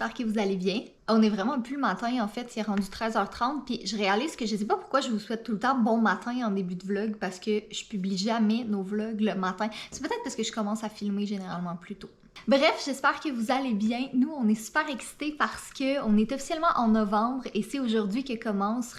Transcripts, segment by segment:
j'espère que vous allez bien. On est vraiment plus le matin, en fait, il est rendu 13h30, puis je réalise que je sais pas pourquoi je vous souhaite tout le temps bon matin en début de vlog, parce que je publie jamais nos vlogs le matin. C'est peut-être parce que je commence à filmer généralement plus tôt. Bref, j'espère que vous allez bien. Nous, on est super excités parce que on est officiellement en novembre et c'est aujourd'hui que commence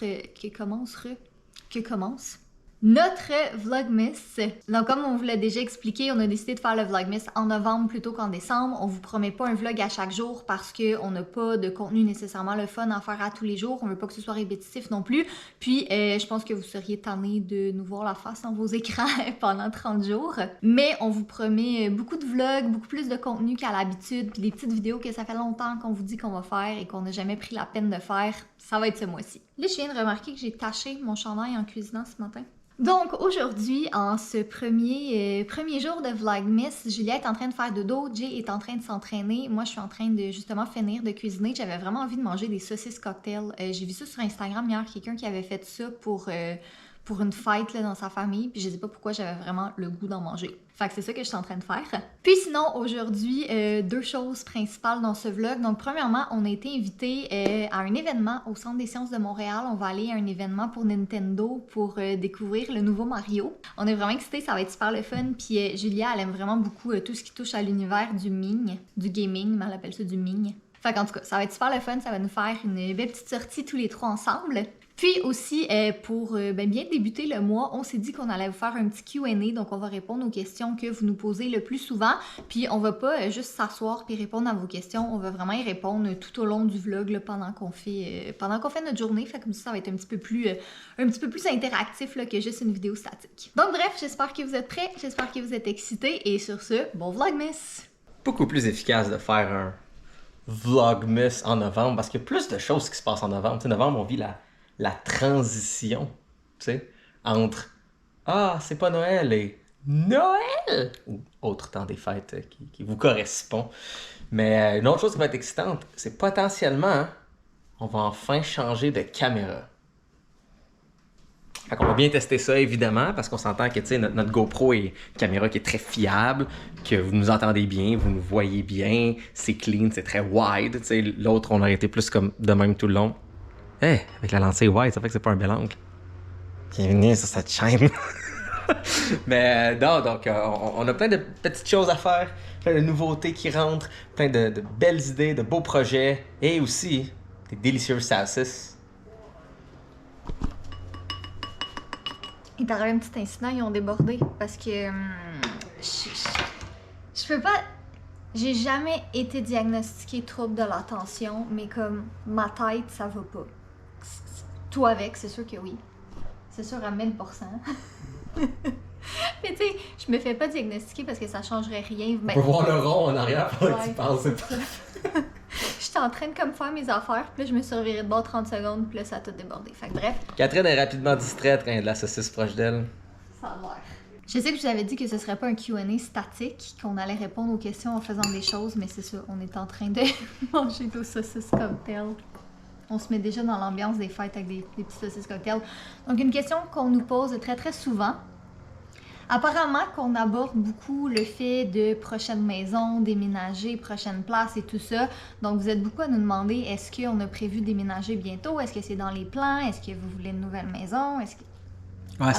notre Vlogmas. Donc, comme on vous l'a déjà expliqué, on a décidé de faire le Vlogmas en novembre plutôt qu'en décembre. On vous promet pas un vlog à chaque jour parce qu'on n'a pas de contenu nécessairement le fun à faire à tous les jours. On veut pas que ce soit répétitif non plus. Puis, je pense que vous seriez tannés de nous voir la face dans vos écrans pendant 30 jours. Mais on vous promet beaucoup de vlogs, beaucoup plus de contenu qu'à l'habitude. Puis des petites vidéos que ça fait longtemps qu'on vous dit qu'on va faire et qu'on n'a jamais pris la peine de faire. Ça va être ce mois-ci. Là, je viens de remarquer que j'ai taché mon chandail en cuisinant ce matin. Donc aujourd'hui, en ce premier jour de Vlogmas, Julia est en train de faire dodo, Jay est en train de s'entraîner. Moi, je suis en train de justement finir de cuisiner. J'avais vraiment envie de manger des saucisses cocktails. J'ai vu ça sur Instagram hier, quelqu'un qui avait fait ça pour une fête là, dans sa famille. Puis je sais pas pourquoi j'avais vraiment le goût d'en manger. Fait que c'est ça que je suis en train de faire. Puis sinon, aujourd'hui, deux choses principales dans ce vlog. Donc premièrement, on a été invité à un événement au Centre des sciences de Montréal. On va aller à un événement pour Nintendo pour découvrir le nouveau Mario. On est vraiment excités, ça va être super le fun. Puis Julia, elle aime vraiment beaucoup tout ce qui touche à l'univers du gaming, mais elle appelle ça du ming. Fait qu'en tout cas, ça va être super le fun, ça va nous faire une belle petite sortie tous les trois ensemble. Puis aussi, pour bien débuter le mois, on s'est dit qu'on allait vous faire un petit Q&A, donc on va répondre aux questions que vous nous posez le plus souvent. Puis on va pas juste s'asseoir puis répondre à vos questions, on va vraiment y répondre tout au long du vlog là, pendant qu'on fait notre journée. Fait comme ça va être un petit peu plus interactif là, que juste une vidéo statique. Donc bref, j'espère que vous êtes prêts, j'espère que vous êtes excités et sur ce, bon Vlogmas! Beaucoup plus efficace de faire un Vlogmas en novembre parce qu'il y a plus de choses qui se passent en novembre. Tu sais, novembre, on vit la transition, tu sais, entre « Ah, c'est pas Noël » et « Noël » ou autre temps des fêtes qui vous correspond. Mais une autre chose qui va être excitante, c'est potentiellement, on va enfin changer de caméra. Fait qu'on va bien tester ça, évidemment, parce qu'on s'entend que, tu sais, notre GoPro est une caméra qui est très fiable, que vous nous entendez bien, vous nous voyez bien, c'est clean, c'est très wide, tu sais. L'autre, on aurait été plus comme de même tout le long. Avec la lentille wide, ça fait que c'est pas un bel angle. Bienvenue sur cette chaîne. Mais non, donc on a plein de petites choses à faire, plein de nouveautés qui rentrent, plein de belles idées, de beaux projets et aussi des délicieuses saucisses. Il est arrivé un petit incident, ils ont débordé parce que je peux pas. J'ai jamais été diagnostiquée trouble de l'attention, mais comme ma tête, ça va pas. Tout avec, c'est sûr que oui. C'est sûr à 1000%. Mais tu sais, je me fais pas diagnostiquer parce que ça changerait rien. On peut voir le rond en arrière pendant que tu parles, c'est pas... J'étais en train de comme faire mes affaires, puis là je me suis revirée de bord 30 secondes, puis là ça a tout débordé. Fait que bref. Catherine est rapidement distraite quand il y a de la saucisse proche d'elle. Ça a l'air. Je sais que je vous avais dit que ce serait pas un Q&A statique, qu'on allait répondre aux questions en faisant des choses, mais c'est ça, on est en train de manger nos saucisses cocktail. On se met déjà dans l'ambiance des fêtes avec des petits saucisses cocktail. Donc une question qu'on nous pose très très souvent. Apparemment qu'on aborde beaucoup le fait de prochaine maison, déménager, prochaine place et tout ça. Donc vous êtes beaucoup à nous demander, est-ce qu'on a prévu de déménager bientôt? Est-ce que c'est dans les plans? Est-ce que vous voulez une nouvelle maison? Est-ce que... Ouais,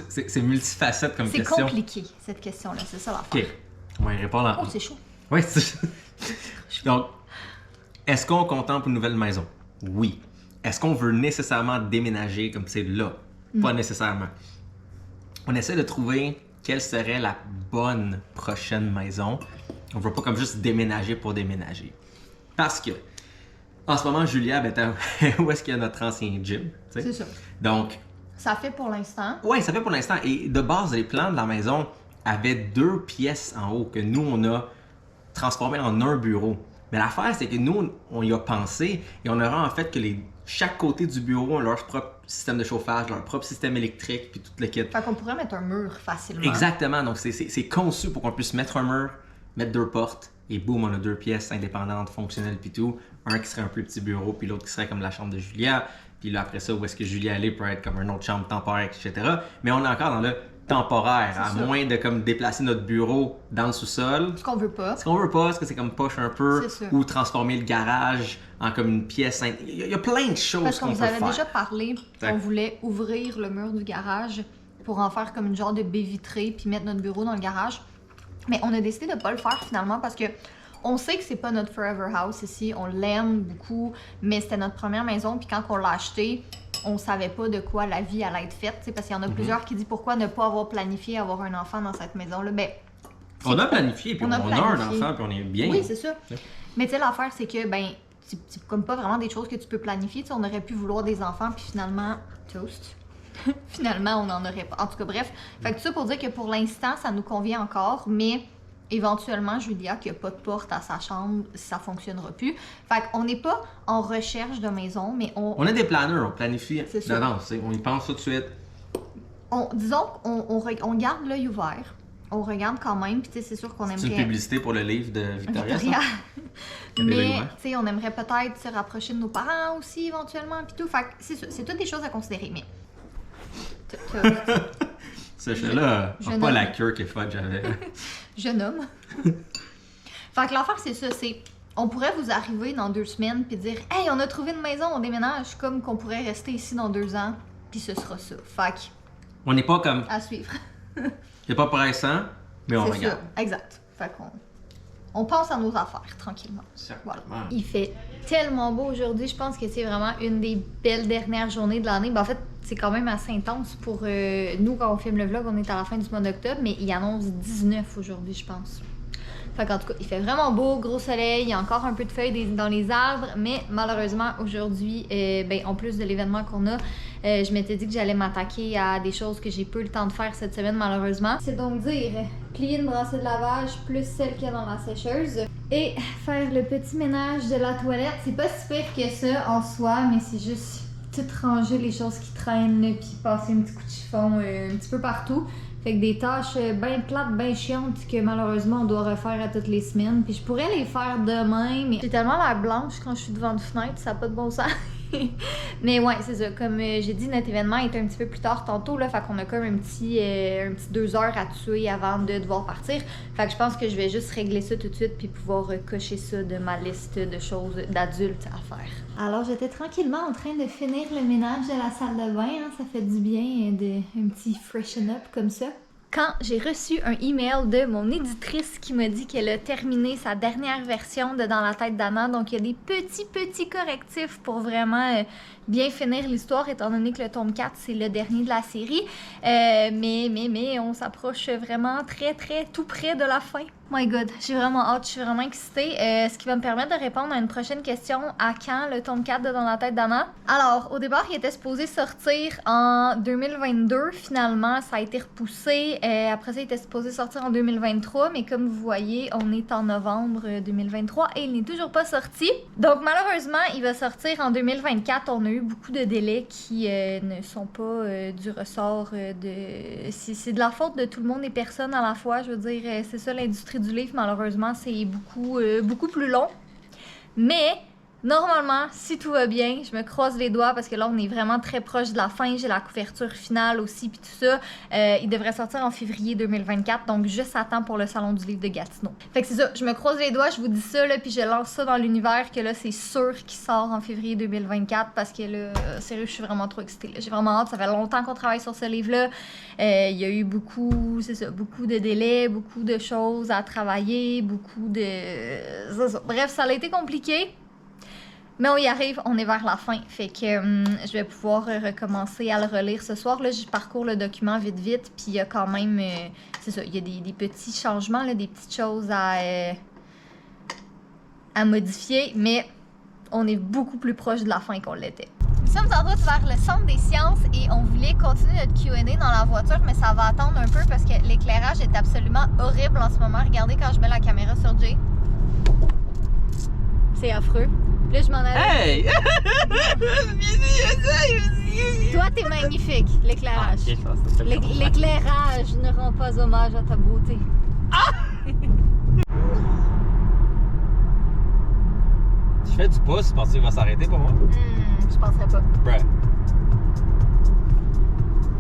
c'est multifacette comme question. C'est compliqué, cette question-là, c'est ça l'affaire. OK, on va y répondre en... Oh, c'est chaud. Oui, c'est chaud. Donc, est-ce qu'on contemple une nouvelle maison? Oui. Est-ce qu'on veut nécessairement déménager comme c'est là? Pas nécessairement. On essaie de trouver quelle serait la bonne prochaine maison. On veut pas comme juste déménager pour déménager. Parce que, en ce moment, Julia, où est-ce qu'il y a notre ancien gym? T'sais? C'est ça. Donc... Ça fait pour l'instant. Oui, ça fait pour l'instant. Et de base, les plans de la maison avaient 2 pièces en haut que nous, on a transformé en un bureau. Mais l'affaire, c'est que nous, on y a pensé et on aura en fait que chaque côté du bureau a leur propre système de chauffage, leur propre système électrique, puis tout le kit. Fait qu'on pourrait mettre un mur facilement. Exactement. Donc, c'est conçu pour qu'on puisse mettre un mur, mettre 2 portes et boum, on a 2 pièces indépendantes, fonctionnelles, puis tout. Un qui serait un plus petit bureau, puis l'autre qui serait comme la chambre de Julia. Puis là, après ça, où est-ce que Julia allait peut être comme une autre chambre temporaire, etc. Mais on est encore dans le temporaire, à ça. moins de comme déplacer notre bureau dans le sous-sol. Ce qu'on veut pas. Ce qu'on veut pas, est-ce que c'est comme poche un peu, C'est ça. ou transformer le garage en comme une pièce. Il y a plein de choses Parce qu'on qu'on peut vous avait faire. déjà parlé Exact. qu'on voulait ouvrir le mur du garage pour en faire comme une genre de baie vitrée puis mettre notre bureau dans le garage. Mais on a décidé de pas le faire finalement parce que on sait que c'est pas notre forever house ici, on l'aime beaucoup, mais c'était notre première maison puis quand on l'a acheté, on savait pas de quoi la vie allait être faite, parce qu'il y en a plusieurs qui disent pourquoi ne pas avoir planifié avoir un enfant dans cette maison-là. Ben, On a planifié, puis on a un planifié. enfant, puis on est bien. Oui, c'est ça. Ouais. Mais tu sais, l'affaire, c'est que, ben, c'est comme pas vraiment des choses que tu peux planifier. Tu sais, on aurait pu vouloir des enfants, puis finalement, toast. Finalement, on n'en aurait pas. En tout cas, bref. Fait que tout ça pour dire que pour l'instant, ça nous convient encore, mais éventuellement, Julia, qui n'a pas de porte à sa chambre, ça fonctionnera plus. Fait qu'on n'est pas en recherche de maison, mais On a des planners, on planifie C'est ça. d'avance, on y pense tout de suite. disons qu'on garde l'œil ouvert. On regarde quand même, puis tu sais, c'est sûr qu'on C'est une aimerait... publicité pour le livre de Victoria, ça? Victoria. Il y a des Mais, règlements. tu sais, on aimerait peut-être se rapprocher de nos parents aussi, éventuellement, puis tout. Fait que c'est ça, c'est toutes des choses à considérer, mais... Ce chat-là Je n'a pas nomme. la queue que Fudge avait. Jeune homme. Fait que l'affaire, c'est ça, c'est... On pourrait vous arriver dans 2 semaines puis dire « Hey, on a trouvé une maison, on déménage », comme qu'on pourrait rester ici dans 2 ans, puis ce sera ça. Fait que, On n'est pas comme... à suivre. C'est pas pressant, mais on C'est regarde. ça, exact. Fait qu'on... On pense à nos affaires, tranquillement. Certainement. Voilà. Il fait tellement beau aujourd'hui. Je pense que c'est vraiment une des belles dernières journées de l'année. Ben, en fait, c'est quand même assez intense pour nous quand on filme le vlog. On est à la fin du mois d'octobre, mais il annonce 19 aujourd'hui, je pense. Fait qu'en tout cas, il fait vraiment beau, gros soleil. Il y a encore un peu de feuilles dans les arbres, mais malheureusement, aujourd'hui, ben, en plus de l'événement qu'on a, je m'étais dit que j'allais m'attaquer à des choses que j'ai peu le temps de faire cette semaine, malheureusement. C'est donc dire plier une brassée de lavage plus celle qu'il y a dans la sécheuse et faire le petit ménage de la toilette. C'est pas si pire que ça en soi, mais c'est juste tout ranger les choses qui traînent, là, puis passer un petit coup de chiffon un petit peu partout. Fait que des tâches bien plates, bien chiantes que malheureusement on doit refaire à toutes les semaines. Puis je pourrais les faire demain, mais j'ai tellement l'air blanche quand je suis devant une fenêtre, ça n'a pas de bon sens. Mais ouais, c'est ça. Comme j'ai dit, notre événement est un petit peu plus tard tantôt, là. Fait qu'on a comme un petit 2 heures à tuer avant de devoir partir. Fait que je pense que je vais juste régler ça tout de suite puis pouvoir cocher ça de ma liste de choses d'adultes à faire. Alors, j'étais tranquillement en train de finir le ménage de la salle de bain. Hein. Ça fait du bien un petit freshen up comme ça. Quand j'ai reçu un email de mon éditrice qui m'a dit qu'elle a terminé sa dernière version de Dans la tête d'Anna, donc il y a des petits correctifs pour vraiment bien finir l'histoire, étant donné que le tome 4, c'est le dernier de la série. Mais on s'approche vraiment très tout près de la fin. My God, j'ai vraiment hâte, je suis vraiment excitée. Ce qui va me permettre de répondre à une prochaine question. À quand le tome 4 de Dans la tête d'Anna? Alors, au départ, il était supposé sortir en 2022. Finalement, ça a été repoussé. Après ça, il était supposé sortir en 2023. Mais comme vous voyez, on est en novembre 2023 et il n'est toujours pas sorti. Donc, malheureusement, il va sortir en 2024. On a eu beaucoup de délais qui ne sont pas du ressort de... C'est de la faute de tout le monde et personne à la fois. Je veux dire, c'est ça l'industrie du livre, malheureusement, c'est beaucoup plus long. Mais normalement, si tout va bien, je me croise les doigts parce que là, on est vraiment très proche de la fin. J'ai la couverture finale aussi, puis tout ça. Il devrait sortir en février 2024, donc juste à temps pour le Salon du livre de Gatineau. Fait que c'est ça, je me croise les doigts, je vous dis ça, là, puis je lance ça dans l'univers que là, c'est sûr qu'il sort en février 2024 parce que là, sérieux, je suis vraiment trop excitée. Là. J'ai vraiment hâte, ça fait longtemps qu'on travaille sur ce livre-là. Il y a eu beaucoup de délais, beaucoup de choses à travailler, Bref, ça a été compliqué. Mais on y arrive, on est vers la fin. Fait que je vais pouvoir recommencer à le relire ce soir. Là, je parcours le document vite, puis il y a quand même... c'est ça, il y a des petits changements, là, des petites choses à modifier, mais on est beaucoup plus proche de la fin qu'on l'était. Nous sommes en route vers le Centre des sciences et on voulait continuer notre Q&A dans la voiture, mais ça va attendre un peu parce que l'éclairage est absolument horrible en ce moment. Regardez quand je mets la caméra sur Jay. C'est affreux. Puis là, je m'en allais. Hey! Toi, t'es magnifique, l'éclairage. L'éclairage ne rend pas hommage à ta beauté. Tu fais du pouce, tu penses qu'il va s'arrêter pour moi? Je penserais pas. Bruh.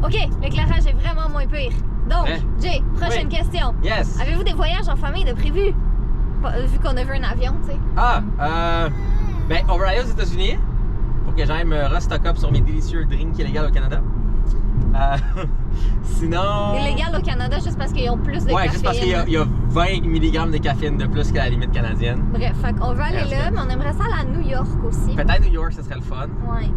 Ok, l'éclairage est vraiment moins pire. Donc, Ouais. Jay, prochaine question. Yes! Avez-vous des voyages en famille de prévu? Vu qu'on a vu un avion, tu sais. Ben, on va aller aux États-Unis pour que j'aille me restock up sur mes délicieux drinks illégaux au Canada. Sinon. Illégal au Canada juste parce qu'ils ont plus de Ouais, caféine. juste parce qu'il y a 20 mg de caféine de plus que la limite canadienne. Bref, fait qu'on veut aller Yes, là, yes. mais on aimerait ça aller à New York aussi. Peut-être New York, ce serait le fun. Ouais.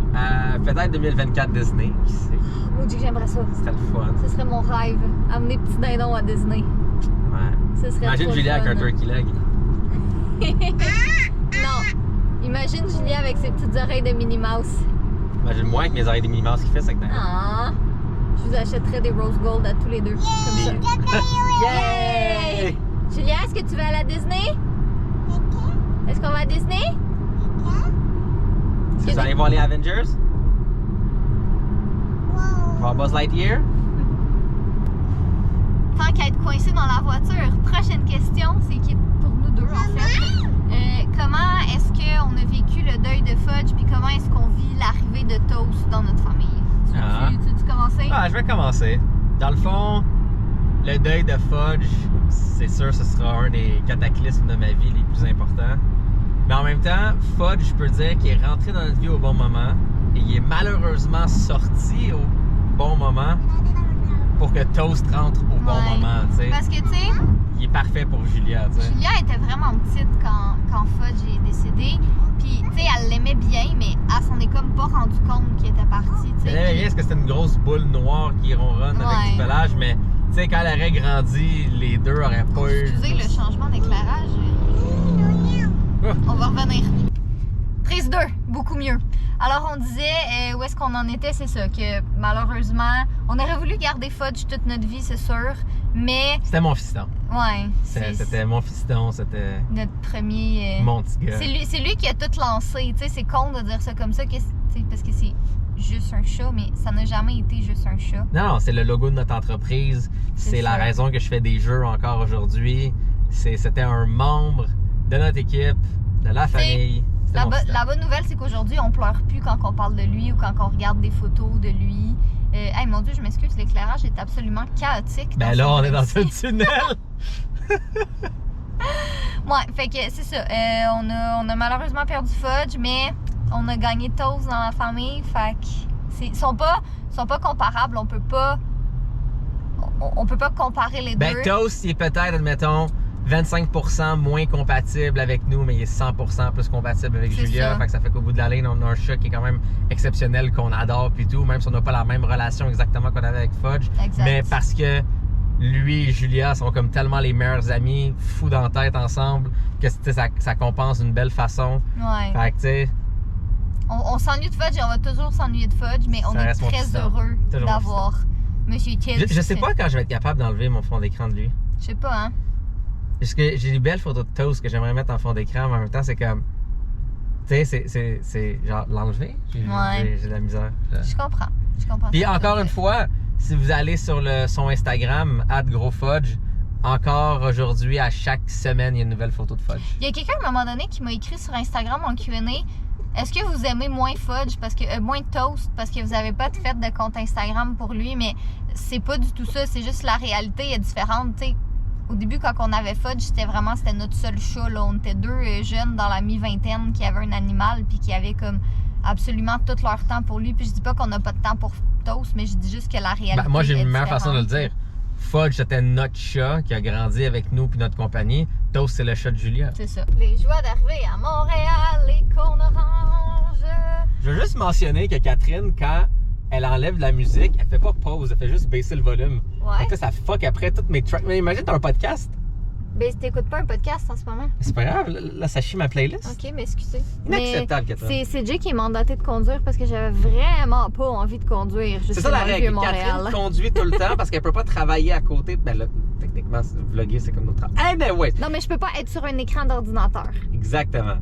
Peut-être 2024 Disney, qui sait? Moi, je dis que j'aimerais ça. Ce serait le fun. Ce serait mon rêve. Amener petit dindon à Disney. Ouais. Ce serait Imagine trop Julia le avec un fun. turkey leg. Non. Imagine Julia avec ses petites oreilles de Minnie Mouse. Imagine moi avec mes oreilles de Minnie Mouse qui fait ça que Ah. Je vous achèterais des rose gold à tous les deux. Comme ça. Yay! Julia, est-ce que tu vas aller à Disney? Est-ce qu'on va à Disney? Est-ce que vous allez voir les Avengers? Voir Buzz Lightyear? Tant qu'à être coincé dans la voiture, prochaine question, c'est qui pour nous deux en fait. Comment est-ce qu'on a vécu le deuil de Fudge, puis comment est-ce qu'on vit l'arrivée de Toast dans notre famille? Tu veux-tu commencer? Ah, je vais commencer. Dans le fond, le deuil de Fudge, c'est sûr ce sera un des cataclysmes de ma vie les plus importants. Mais en même temps, Fudge, je peux dire qu'il est rentré dans notre vie au bon moment et il est malheureusement sorti au bon moment pour que Toast rentre au bon Ouais. moment, tu sais. Parce que, tu sais, Il est parfait pour Julia, tu sais. Julia était vraiment petite quand Fudge est décédé. Puis, tu sais, elle l'aimait bien, mais elle s'en est comme pas rendu compte qu'il était parti, tu sais. Elle aimait bien parce que c'était une grosse boule noire qui ronronne avec Ouais. du pelage, mais tu sais, quand elle aurait grandi, les deux auraient pas eu. Excusez le changement d'éclairage. On va revenir. Prise 2, beaucoup mieux. Alors, on disait, où est-ce qu'on en était, c'est ça, que malheureusement, on aurait voulu garder Fudge toute notre vie, c'est sûr, mais, C'était mon fiston. ouais, C'était mon fiston, c'était notre premier... mon petit gars. C'est lui qui a tout lancé, tu sais, c'est con de dire ça comme ça, parce que c'est juste un chat, mais ça n'a jamais été juste un chat. Non, c'est le logo de notre entreprise. C'est la ça. raison que je fais des jeux encore aujourd'hui. C'était un membre de notre équipe, de la famille. C'était La, mon fiston. la bonne nouvelle, c'est qu'aujourd'hui, on pleure plus quand on parle de lui ou quand on regarde des photos de lui. Hey, mon Dieu, je m'excuse, l'éclairage est absolument chaotique. Ben dans là, ce on est dans moment-ci. un tunnel. Ouais, fait que c'est ça. On a malheureusement perdu Fudge, mais on a gagné Toast dans la famille. Fait que ils sont pas comparables. On peut pas comparer les Ben, deux. Toast, il est peut-être, admettons, 25% moins compatible avec nous, mais il est 100% plus compatible avec C'est Julia. ça. Fait que ça fait qu'au bout de la ligne, on a un chat qui est quand même exceptionnel, qu'on adore puis tout, même si on n'a pas la même relation exactement qu'on avait avec Fudge. Exact. Mais parce que lui et Julia sont comme tellement les meilleurs amis, fous dans la tête ensemble, que tu sais, ça compense d'une belle façon. Ouais. Fait que tu sais, On s'ennuie de Fudge et on va toujours s'ennuyer de Fudge, mais on Ça est reste mon très fiston. heureux Toujours mon d'avoir Monsieur Kidd. je sais pas quand je vais être capable d'enlever mon fond d'écran de lui. Je sais pas, hein. Parce que j'ai des belles photos de Toast que j'aimerais mettre en fond d'écran, mais en même temps, c'est comme. Tu sais, c'est genre l'enlever. Ouais. J'ai de la misère. Je comprends. Puis Ça, encore ça une fait. fois, si vous allez sur son Instagram, @grosfudge, encore aujourd'hui, à chaque semaine, il y a une nouvelle photo de Fudge. Il y a quelqu'un à un moment donné qui m'a écrit sur Instagram en Q&A. Est-ce que vous aimez moins Fudge parce que moins Toast parce que vous n'avez pas de fait de compte Instagram pour lui, mais c'est pas du tout ça, c'est juste la réalité est différente, tu sais. Au début, quand on avait Fudge, c'était notre seul chat, là. On était deux jeunes dans la mi-vingtaine qui avaient un animal puis qui avaient comme absolument tout leur temps pour lui. Puis je dis pas qu'on n'a pas de temps pour Toast, mais je dis juste que la réalité Ben, moi, j'ai est une meilleure différente. façon de le dire. Fudge, c'était notre chat qui a grandi avec nous puis notre compagnie. Toast, c'est le chat de Julia. C'est ça. Les joies d'arriver à Montréal, les cônes oranges. Je veux juste mentionner que Catherine, quand elle enlève de la musique, elle fait pas pause, elle fait juste baisser le volume. Ouais. Fait que ça fuck après toutes mes tracks. Mais imagine, t'as un podcast. Ben, t'écoutes pas un podcast en ce moment. C'est pas grave, là, ça chie ma playlist. Ok, mais excusez. Inacceptable, Mais Catherine. c'est Jay qui est mandaté de conduire parce que j'avais vraiment pas envie de conduire. C'est ça la règle. Catherine conduit tout le temps parce qu'elle peut pas travailler à côté. Ben là, techniquement, vlogger, c'est comme notre travail. Anyway, Non, mais je peux pas être sur un écran d'ordinateur. exactement.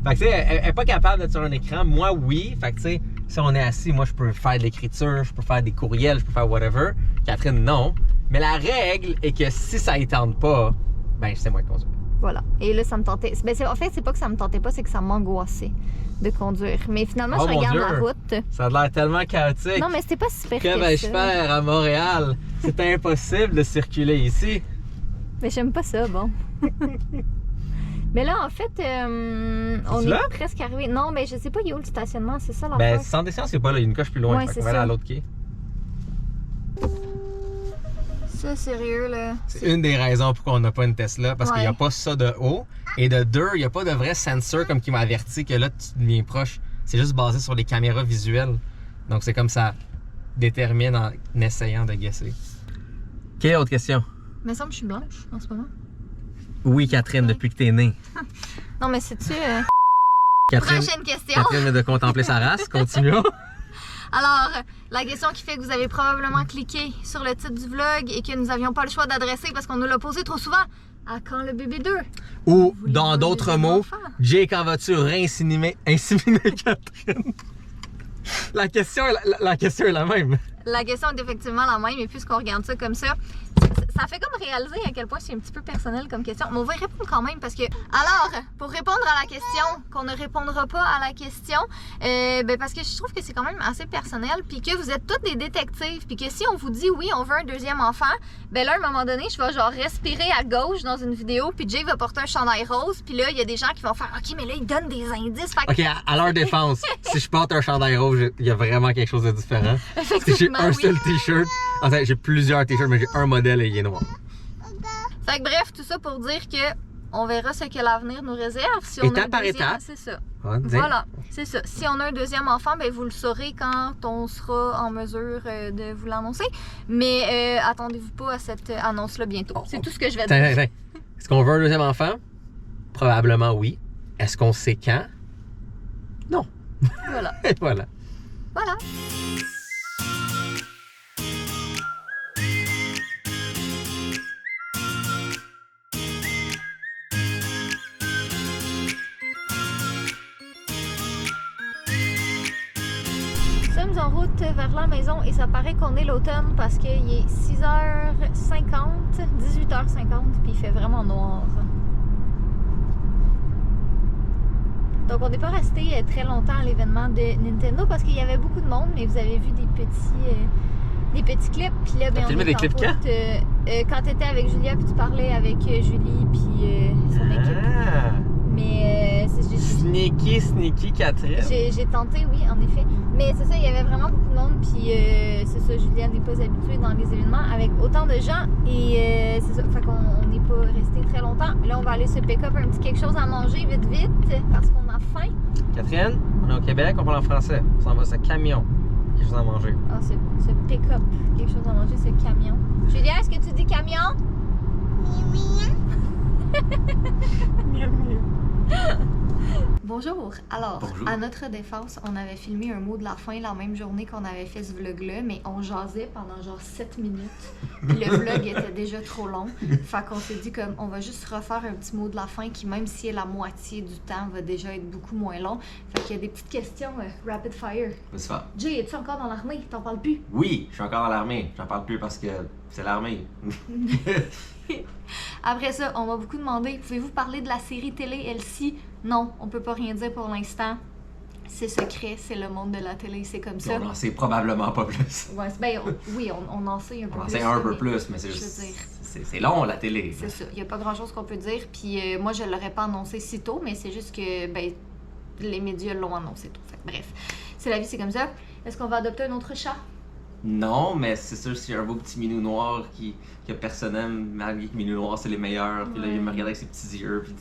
Fait que tu sais, elle est pas capable d'être sur un écran. Moi, oui. Fait que tu sais, si on est assis, moi, je peux faire de l'écriture, je peux faire des courriels, je peux faire whatever. Catherine, non. Mais la règle est que si ça ne tente pas, ben, c'est moi qui conduis. Voilà. Et là, ça me tentait. En fait, c'est pas que ça me tentait pas, c'est que ça m'angoissait de conduire. Mais finalement, Oh je mon regarde Dieu. la route. Ça a l'air tellement chaotique. Non, mais c'était pas super Que que vais-je ça. faire à Montréal? C'est impossible de circuler ici. Mais j'aime pas ça, bon. Mais là, en fait, on là? est presque arrivé. Non, mais je sais pas, il est où le stationnement, c'est ça la Ben, fois. sans Sciences, c'est pas là, il y a une coche plus loin. Ouais, Fait c'est qu'on va aller ça. à l'autre quai. Ça, sérieux, là. C'est une des raisons pourquoi on n'a pas une Tesla, parce qu'il n'y a Ouais. pas ça de haut. Et de deux, il n'y a pas de vrai sensor comme qui m'a averti que là, tu deviens proche. C'est juste basé sur les caméras visuelles. Donc, c'est comme ça détermine en essayant de guesser. Quelle autre question? Mais ça me semble que je suis blanche en ce moment. Oui, Catherine, depuis que t'es née. Non, mais c'est-tu. Catherine, Prochaine question. Catherine vient de contempler sa race. Continuons. Alors, la question qui fait que vous avez probablement cliqué sur le titre du vlog et que nous n'avions pas le choix d'adresser parce qu'on nous l'a posé trop souvent. À quand le bébé 2? Ou, Voulez-vous dans un d'autres deuxième mots, enfant? Jay, quand vas-tu réinséminer Catherine? La question est la même. La question est effectivement la même, et puisqu'on regarde ça comme ça fait comme réaliser à quel point c'est un petit peu personnel comme question. Mais on va y répondre quand même parce que... Alors, pour répondre à la question, qu'on ne répondra pas à la question, parce que je trouve que c'est quand même assez personnel, puis que vous êtes tous des détectives, puis que si on vous dit oui, on veut un deuxième enfant, ben là, à un moment donné, je vais genre respirer à gauche dans une vidéo, puis Jay va porter un chandail rose, puis là, il y a des gens qui vont faire « Ok, mais là, il donne des indices. » Ok, à leur défense, si je porte un chandail rouge, il y a vraiment quelque chose de différent. Si j'ai Effectivement, un oui. seul t-shirt, en fait, j'ai plusieurs t-shirts, mais j'ai un modèle et il est noir. Fait que bref, tout ça pour dire que on verra ce que l'avenir nous réserve. Si on Étape a un par deuxième, étape. c'est ça. Dis. Voilà, c'est ça. Si on a un deuxième enfant, ben vous le saurez quand on sera en mesure de vous l'annoncer. Mais attendez-vous pas à cette annonce-là bientôt. C'est tout ce que je vais dire. Tiens. Est-ce qu'on veut un deuxième enfant? Probablement oui. Est-ce qu'on sait quand? Non. Voilà. Et voilà. Voilà. Nous sommes en route vers la maison et ça paraît qu'on est l'automne parce qu'il est 6h50, 18h50 puis il fait vraiment noir. Donc on n'est pas resté très longtemps à l'événement de Nintendo parce qu'il y avait beaucoup de monde, mais vous avez vu des petits clips. Puis là, ben, T'as on filmé est des en clips quand? route, quand t'étais avec Julia puis tu parlais avec Julie puis son équipe. Ah, Mais sneaky Catherine. j'ai tenté, oui, en effet. Mais c'est ça, il y avait vraiment beaucoup de monde. Puis c'est ça, Julia n'est pas habituée dans les événements avec autant de gens. Et c'est ça, fait qu'on n'est pas resté très longtemps. Mais là, on va aller se pick up un petit quelque chose à manger vite, parce qu'on a faim. Catherine, on est au Québec, on parle en français. On s'en va sur camion. Quelque chose à manger. Ah, ce pick-up, quelque chose à manger, c'est camion. Julia, est-ce que tu dis camion? Bonjour. Alors, Bonjour. à notre défense, on avait filmé un mot de la fin la même journée qu'on avait fait ce vlog-là, mais on jasait pendant genre 7 minutes. Puis le vlog était déjà trop long. Fait qu'on s'est dit comme, on va juste refaire un petit mot de la fin qui, même si est la moitié du temps, va déjà être beaucoup moins long. Fait qu'il y a des petites questions rapid fire. C'est ça. Jay, es-tu encore dans l'armée? T'en parles plus? Oui, je suis encore dans l'armée. J'en parle plus parce que c'est l'armée. Après ça, on m'a beaucoup demandé, pouvez-vous parler de la série télé Elsie? Non, on peut pas rien dire pour l'instant. C'est secret, c'est le monde de la télé, c'est comme ça. On en sait probablement pas plus. Ouais, oui, on en sait un peu On en plus. sait un peu mais plus, mais c'est je juste. veux dire. C'est long la télé. C'est ça, il n'y a pas grand-chose qu'on peut dire. Puis moi, je l'aurais pas annoncé si tôt, mais c'est juste que les médias l'ont annoncé tôt. Fait que, bref, c'est la vie, c'est comme ça. Est-ce qu'on va adopter un autre chat? Non, mais c'est sûr, s'il y a un beau petit minou noir que personne aime, malgré que minou noir c'est les meilleurs, puis là il me regarde avec ses petits yeux, puis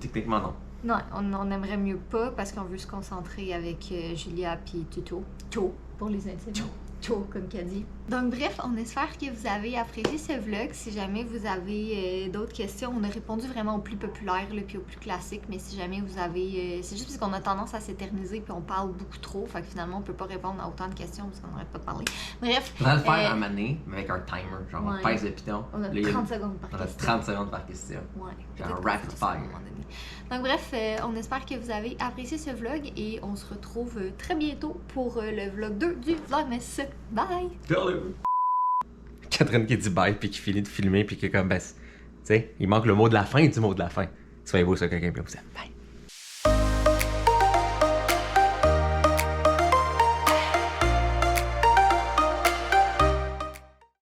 techniquement non. Non, on aimerait mieux pas parce qu'on veut se concentrer avec Julia puis Tuto. To, pour les intimes. To, comme qu'a dit. Donc bref, on espère que vous avez apprécié ce vlog. Si jamais vous avez d'autres questions, on a répondu vraiment aux plus populaires là, puis aux plus classiques, mais si jamais vous avez... c'est juste parce qu'on a tendance à s'éterniser puis on parle beaucoup trop, fait que finalement on peut pas répondre à autant de questions parce qu'on n'arrête pas de parler. Bref. On va le faire un moment donné, mais avec un timer, genre Ouais. on pèse le piton. On a Là, il y a 30 secondes par on a question. 30 secondes par question. Ouais, Genre peut-être un qu'on rapid fera ça à un fire. moment donné. Donc bref, on espère que vous avez apprécié ce vlog et on se retrouve très bientôt pour le vlog 2 du Vlogmas. Bye! Catherine qui dit bye puis qui finit de filmer puis qui est comme tu sais, il manque le mot de la fin du mot de la fin. Soyez beau sur quelqu'un, puis on vous aime. Bye.